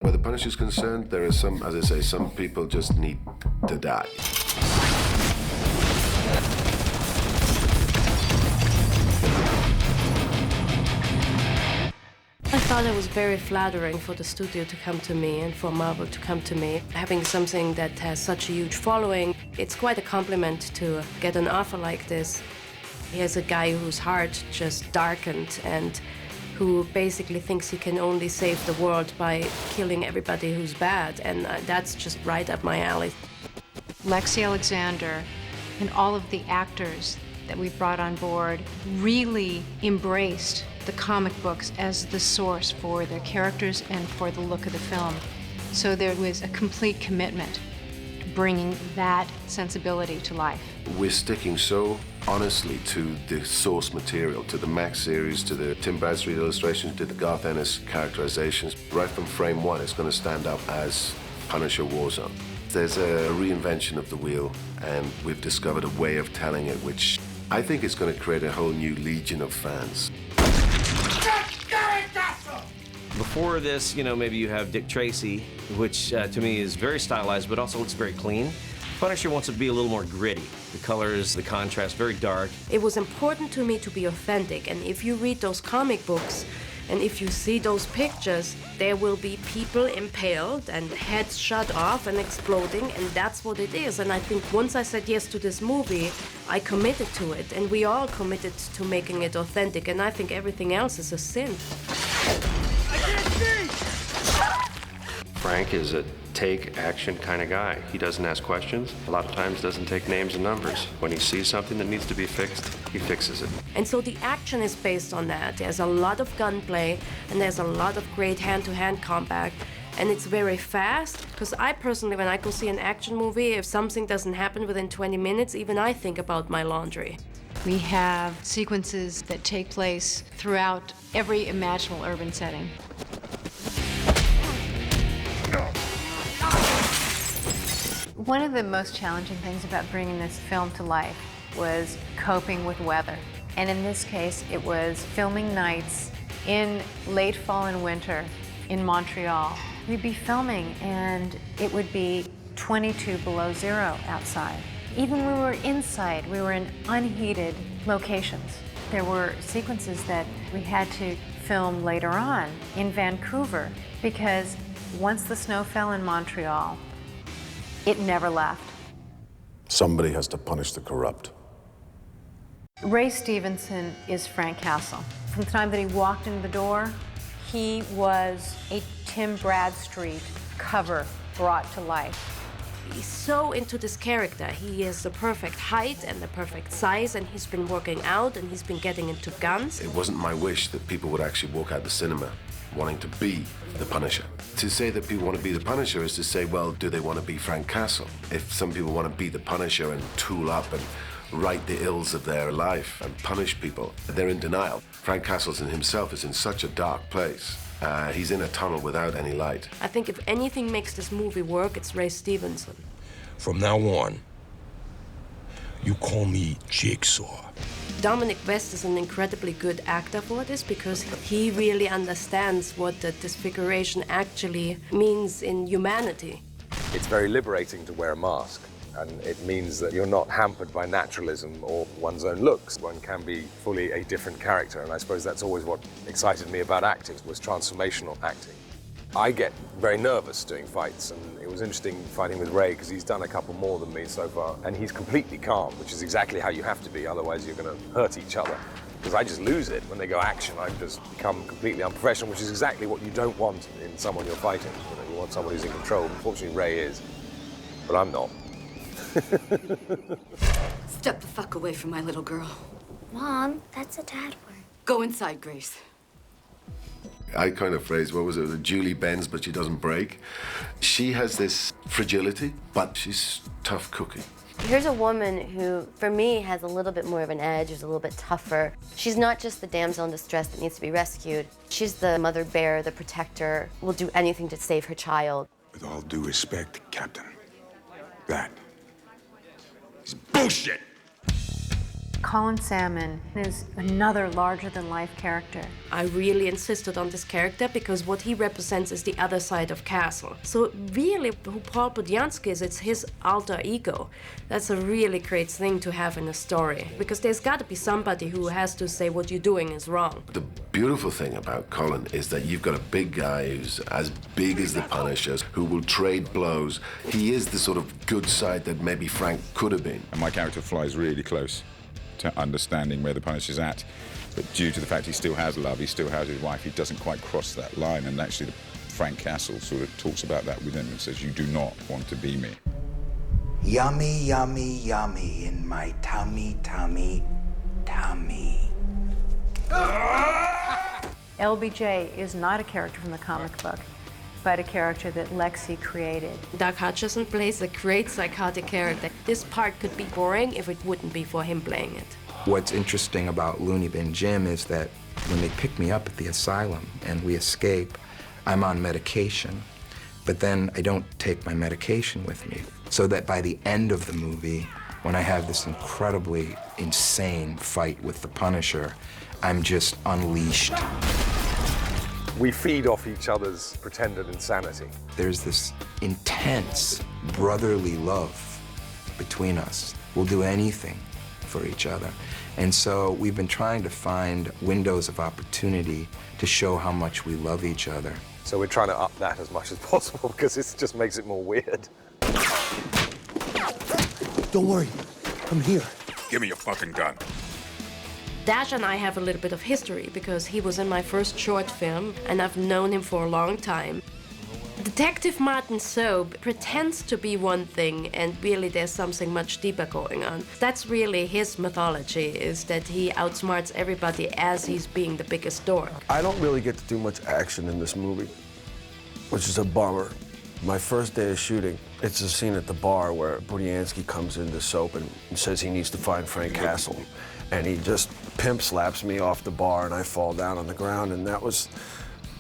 Where the Punisher is concerned, there are some, as I say, some people just need to die. I thought it was very flattering for the studio to come to me and for Marvel to come to me. Having something that has such a huge following, it's quite a compliment to get an offer like this. Here's a guy whose heart just darkened and who basically thinks he can only save the world by killing everybody who's bad, and that's just right up my alley. Lexi Alexander and all of the actors that we brought on board really embraced the comic books as the source for their characters and for the look of the film. So there was a complete commitment to bringing that sensibility to life. We're sticking so honestly to the source material, to the Max series, to the Tim Bradstreet illustrations, to the Garth Ennis characterizations. Right from frame one, it's going to stand up as Punisher Warzone. There's a reinvention of the wheel, and we've discovered a way of telling it, which I think is going to create a whole new legion of fans. Before this, maybe you have Dick Tracy, which to me is very stylized, but also looks very clean. Punisher wants to be a little more gritty. The colors, the contrast, very dark. It was important to me to be authentic, and if you read those comic books, and if you see those pictures, there will be people impaled and heads shot off and exploding, and that's what it is. And I think once I said yes to this movie, I committed to it, and we all committed to making it authentic, and I think everything else is a sin. I can't see! Frank is a take action kind of guy. He doesn't ask questions. A lot of times doesn't take names and numbers. When he sees something that needs to be fixed, he fixes it. And so the action is based on that. There's a lot of gunplay, and there's a lot of great hand-to-hand combat, and it's very fast, because I personally, when I go see an action movie, if something doesn't happen within 20 minutes, even I think about my laundry. We have sequences that take place throughout every imaginable urban setting. One of the most challenging things about bringing this film to life was coping with weather. And in this case, it was filming nights in late fall and winter in Montreal. We'd be filming and it would be 22 below zero outside. Even when we were inside, we were in unheated locations. There were sequences that we had to film later on in Vancouver because once the snow fell in Montreal, it never left. Somebody has to punish the corrupt. Ray Stevenson is Frank Castle. From the time that he walked in the door, he was a Tim Bradstreet cover brought to life. He's so into this character. He has the perfect height and the perfect size, and he's been working out and he's been getting into guns. It wasn't my wish that people would actually walk out the cinema wanting to be the Punisher. To say that people want to be the Punisher is to say, well, do they want to be Frank Castle? If some people want to be the Punisher and tool up and right the ills of their life and punish people, they're in denial. Frank Castle in himself is in such a dark place. He's in a tunnel without any light. I think if anything makes this movie work, it's Ray Stevenson. From now on, you call me Jigsaw. Dominic West is an incredibly good actor for this because he really understands what the disfiguration actually means in humanity. It's very liberating to wear a mask, and it means that you're not hampered by naturalism or one's own looks. One can be fully a different character, and I suppose that's always what excited me about acting, was transformational acting. I get very nervous doing fights, and it was interesting fighting with Ray because he's done a couple more than me so far, and he's completely calm, which is exactly how you have to be, otherwise you're going to hurt each other. Because I just lose it. When they go action, I just become completely unprofessional, which is exactly what you don't want in someone you're fighting. You want someone who's in control. Unfortunately, Ray is, but I'm not. Step the fuck away from my little girl. Mom, that's a dad word. Go inside, Grace. I kind of phrase, what was it, Julie bends but she doesn't break. She has this fragility, but she's tough cookie. Here's a woman who, for me, has a little bit more of an edge, is a little bit tougher. She's not just the damsel in distress that needs to be rescued. She's the mother bear, the protector, will do anything to save her child. With all due respect, Captain, that is bullshit! Colin Salmon is another larger-than-life character. I really insisted on this character because what he represents is the other side of Castle. So really, who Paul Budiansky is, it's his alter ego. That's a really great thing to have in a story, because there's got to be somebody who has to say what you're doing is wrong. The beautiful thing about Colin is that you've got a big guy who's as big as the Punisher, who will trade blows. He is the sort of good side that maybe Frank could have been. And my character flies really close to understanding where the Punisher's at, but due to the fact he still has love, he still has his wife, he doesn't quite cross that line, and actually Frank Castle sort of talks about that with him and says, you do not want to be me. Yummy, yummy, yummy in my tummy, tummy, tummy. LBJ is not a character from the comic book, but a character that Lexi created. Doug Hutchison plays a great psychotic character. This part could be boring if it wouldn't be for him playing it. What's interesting about Looney Bin Jim is that when they pick me up at the asylum and we escape, I'm on medication, but then I don't take my medication with me. So that by the end of the movie, when I have this incredibly insane fight with the Punisher, I'm just unleashed. We feed off each other's pretended insanity. There's this intense brotherly love between us. We'll do anything for each other. And so we've been trying to find windows of opportunity to show how much we love each other. So we're trying to up that as much as possible because it just makes it more weird. Don't worry, I'm here. Give me your fucking gun. Dash and I have a little bit of history because he was in my first short film and I've known him for a long time. Detective Martin Soap pretends to be one thing and really there's something much deeper going on. That's really his mythology, is that he outsmarts everybody as he's being the biggest dork. I don't really get to do much action in this movie, which is a bummer. My first day of shooting, it's a scene at the bar where Budiansky comes into Soap and says he needs to find Frank Castle. And he just pimp slaps me off the bar and I fall down on the ground, and that was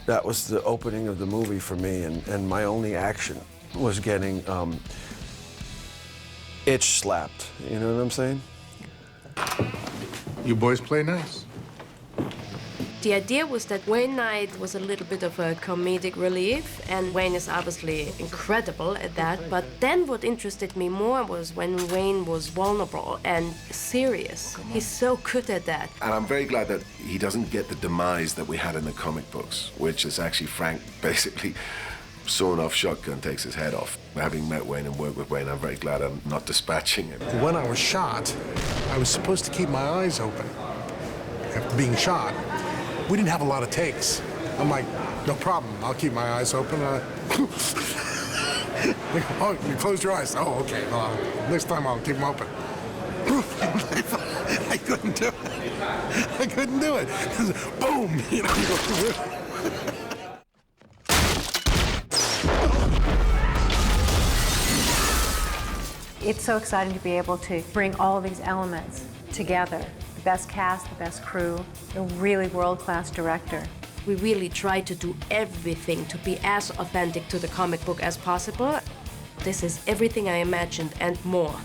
the opening of the movie for me, and my only action was getting itch slapped, you know what I'm saying? You boys play nice. The idea was that Wayne Knight was a little bit of a comedic relief, and Wayne is obviously incredible at that, but then what interested me more was when Wayne was vulnerable and serious. He's so good at that. And I'm very glad that he doesn't get the demise that we had in the comic books, which is actually Frank basically sawn off shotgun, takes his head off. Having met Wayne and worked with Wayne, I'm very glad I'm not dispatching him. When I was shot, I was supposed to keep my eyes open. After being shot, we didn't have a lot of takes. I'm like, no problem, I'll keep my eyes open. Oh, you closed your eyes. Oh, okay, well, next time I'll keep them open. I couldn't do it. I couldn't do it. Boom, you know. It's so exciting to be able to bring all of these elements together. The best cast, the best crew, a really world-class director. We really try to do everything to be as authentic to the comic book as possible. This is everything I imagined and more.